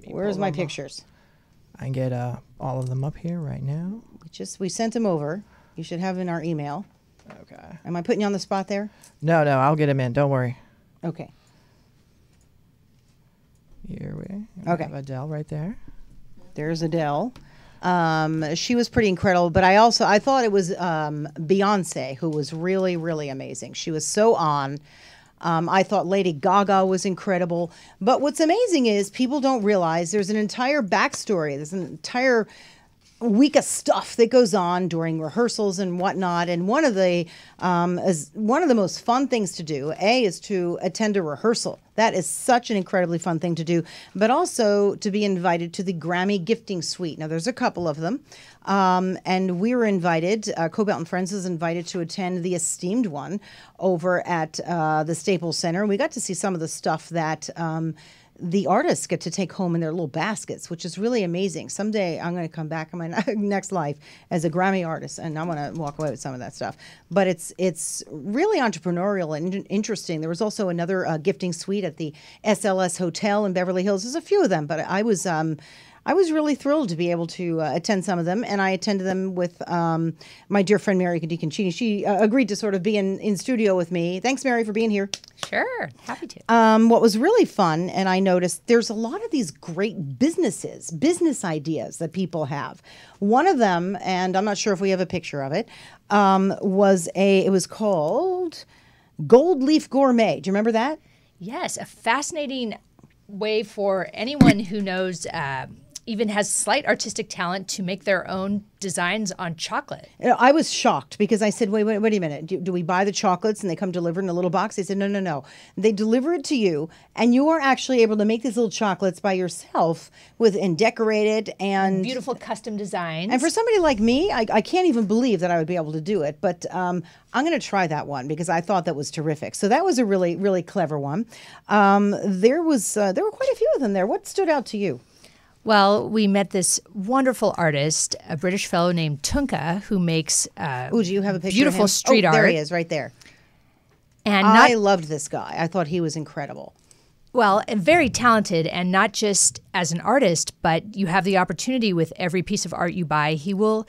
Where's my pictures? I can get all of them up here right now. We sent them over. You should have in our email. Okay. Am I putting you on the spot there? No, I'll get them in. Don't worry. Okay. Here we have Adele right there. There's Adele. She was pretty incredible, but I thought it was Beyonce who was really, really amazing. She was so on. I thought Lady Gaga was incredible. But what's amazing is people don't realize there's an entire backstory. There's an entire week of stuff that goes on during rehearsals and whatnot. And one of the most fun things to do, is to attend a rehearsal. That is such an incredibly fun thing to do, but also to be invited to the Grammy Gifting Suite. Now, there's a couple of them, and we were invited. Kobylt and Friends is invited to attend the esteemed one over at the Staples Center. We got to see some of the stuff that the artists get to take home in their little baskets, which is really amazing. Someday I'm going to come back in my next life as a Grammy artist, and I'm going to walk away with some of that stuff. But it's really entrepreneurial and interesting. There was also another gifting suite at the SLS Hotel in Beverly Hills. There's a few of them, but I was really thrilled to be able to attend some of them, and I attended them with my dear friend Mary DiConcini. She agreed to sort of be in studio with me. Thanks, Mary, for being here. Sure, happy to. What was really fun, and I noticed there's a lot of these great business ideas that people have. One of them, and I'm not sure if we have a picture of it, it was called Gold Leaf Gourmet. Do you remember that? Yes, a fascinating way for anyone who knows even has slight artistic talent to make their own designs on chocolate. I was shocked because I said, wait a minute. Do we buy the chocolates and they come delivered in a little box? They said, no. They deliver it to you, and you are actually able to make these little chocolates by yourself and decorate it. And beautiful custom designs. And for somebody like me, I can't even believe that I would be able to do it. But I'm going to try that one because I thought that was terrific. So that was a really, really clever one. There were quite a few of them there. What stood out to you? Well, we met this wonderful artist, a British fellow named Tunka, who makes do you have a picture beautiful of him? street art. There he is, right there. And I loved this guy. I thought he was incredible. Well, and very talented, and not just as an artist, but you have the opportunity with every piece of art you buy. He will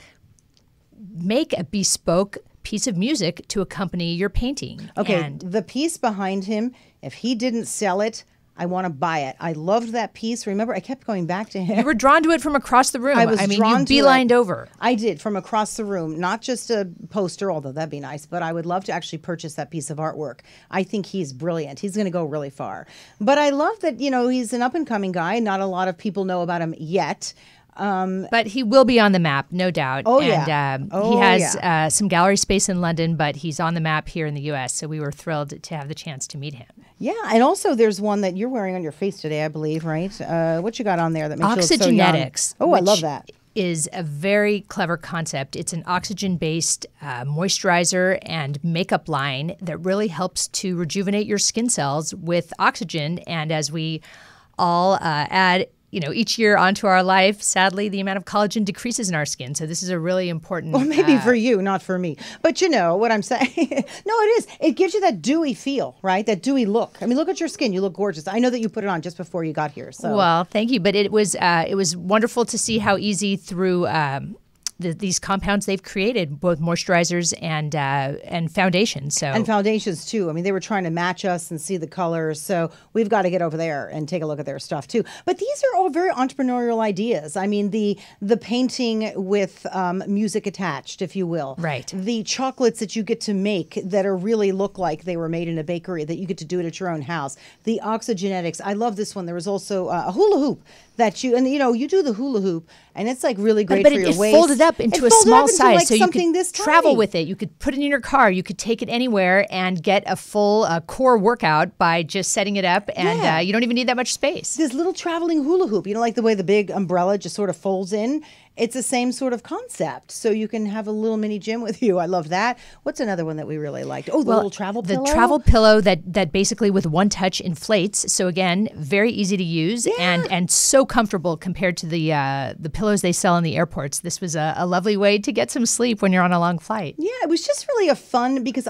make a bespoke piece of music to accompany your painting. Okay, and the piece behind him, if he didn't sell it, I want to buy it. I loved that piece. Remember, I kept going back to him. you were drawn to it from across the room. I was drawn you to beelined it. over. I did, from across the room. Not just a poster, although that'd be nice, but I would love to actually purchase that piece of artwork. I think he's brilliant. He's going to go really far. But I love that, he's an up-and-coming guy. Not a lot of people know about him yet. But he will be on the map, no doubt. Oh, and, yeah. He has some gallery space in London, but he's on the map here in the U.S., so we were thrilled to have the chance to meet him. Yeah, and also there's one that you're wearing on your face today, I believe, right? What you got on there that makes you look so young? Oxygenetics. Oh, I love that. Is a very clever concept. It's an oxygen-based moisturizer and makeup line that really helps to rejuvenate your skin cells with oxygen. And as we all add each year onto our life, sadly, the amount of collagen decreases in our skin. So this is a really important... Well, maybe for you, not for me. But you know what I'm saying? No, it is. It gives you that dewy feel, right? That dewy look. I mean, look at your skin. You look gorgeous. I know that you put it on just before you got here. So. Well, thank you. But it was wonderful to see how easy through... these compounds they've created, both moisturizers and foundations. And foundations too. I mean, they were trying to match us and see the colors. So we've got to get over there and take a look at their stuff too. But these are all very entrepreneurial ideas. I mean, the painting with music attached, if you will. Right. The chocolates that you get to make that are really look like they were made in a bakery, that you get to do it at your own house. The oxygenetics. I love this one. There was also a hula hoop that you do the hula hoop, and it's like really great for your waist. But it folded up into a small size, like so you could travel with it. You could put it in your car. You could take it anywhere and get a full core workout by just setting it up, and you don't even need that much space. This little traveling hula hoop, like the way the big umbrella just sort of folds in. It's the same sort of concept, so you can have a little mini gym with you. I love that. What's another one that we really liked? Oh, the little travel pillow? The travel pillow that basically with one touch inflates. So again, very easy to use and so comfortable compared to the pillows they sell in the airports. This was a lovely way to get some sleep when you're on a long flight. Yeah, it was just really a fun, because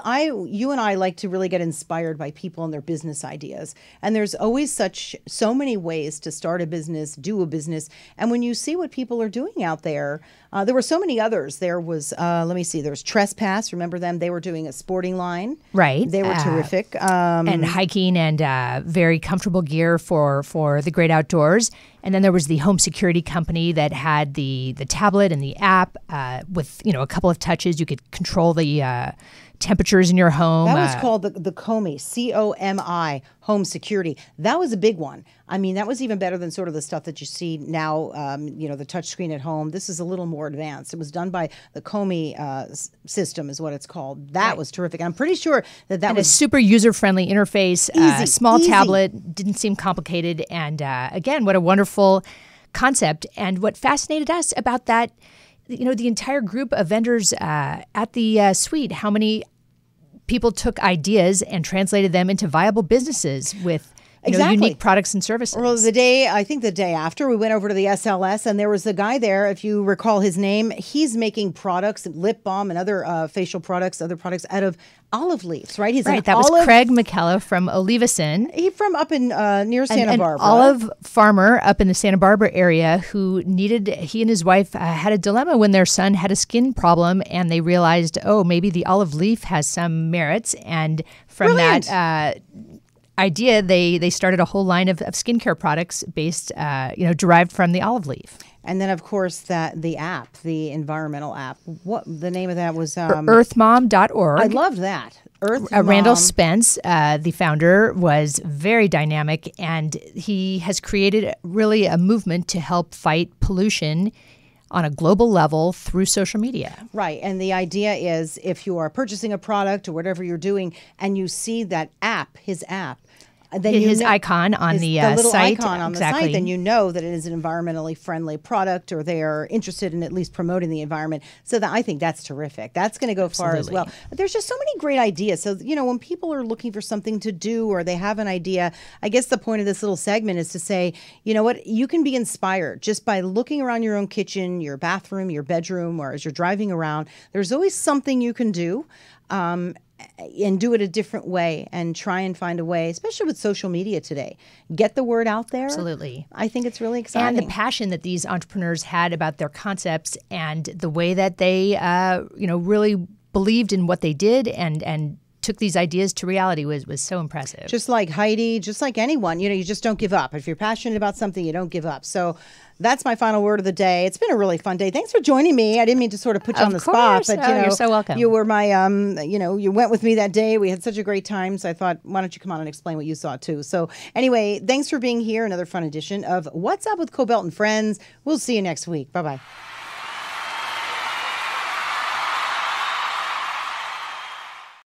you and I like to really get inspired by people and their business ideas. And there's always so many ways to start a business, do a business. And when you see what people are doing out there were so many others. There was, let me see, there was Trespass. Remember them? They were doing a sporting line. Right. They were terrific. And hiking and very comfortable gear for the great outdoors. And then there was the home security company that had the tablet and the app with, a couple of touches. You could control the temperatures in your home. That was called the Comi, C-O-M-I, home security. That was a big one. I mean, that was even better than sort of the stuff that you see now, the touchscreen at home. This is a little more advanced. It was done by the Comi system is what it's called. That was terrific. And I'm pretty sure that was a super user-friendly interface, easy, small tablet, didn't seem complicated. And again, what a wonderful concept. And what fascinated us about that, the entire group of vendors at the suite, how many people took ideas and translated them into viable businesses with unique products and services. Well, the day after, we went over to the SLS, and there was a guy there, if you recall his name. He's making products, lip balm and other facial products, other products out of olive leaves, right? That was Craig McKellar from Olivison. He's from up in near Santa Barbara. An olive farmer up in the Santa Barbara area who he and his wife had a dilemma when their son had a skin problem, and they realized, maybe the olive leaf has some merits. And from that idea, they started a whole line of skincare products based, derived from the olive leaf. And then, of course, the app, the environmental app. What the name of that was? Earthmom.org. I loved that. Randall Spence, the founder, was very dynamic, and he has created really a movement to help fight pollution on a global level through social media. Right. And the idea is if you are purchasing a product or whatever you're doing and you see that app, his app, then his icon on the little site, icon on the site, then you know that it is an environmentally friendly product, or they are interested in at least promoting the environment. So I think that's terrific. That's going to go far as well. But there's just so many great ideas. So when people are looking for something to do or they have an idea, I guess the point of this little segment is to say, you know what, you can be inspired just by looking around your own kitchen, your bathroom, your bedroom, or as you're driving around. There's always something you can do. And do it a different way and try and find a way, especially with social media today. Get the word out there. Absolutely. I think it's really exciting. And the passion that these entrepreneurs had about their concepts and the way that they, really believed in what they did and took these ideas to reality was so impressive. Just like Heidi, just like anyone, you just don't give up. If you're passionate about something, you don't give up. So that's my final word of the day. It's been a really fun day. Thanks for joining me. I didn't mean to sort of put you on the spot, but you're so welcome. You were my, you went with me that day. We had such a great time. So I thought, why don't you come on and explain what you saw too? So anyway, thanks for being here. Another fun edition of What's Up with Kobylt and Friends. We'll see you next week. Bye-bye.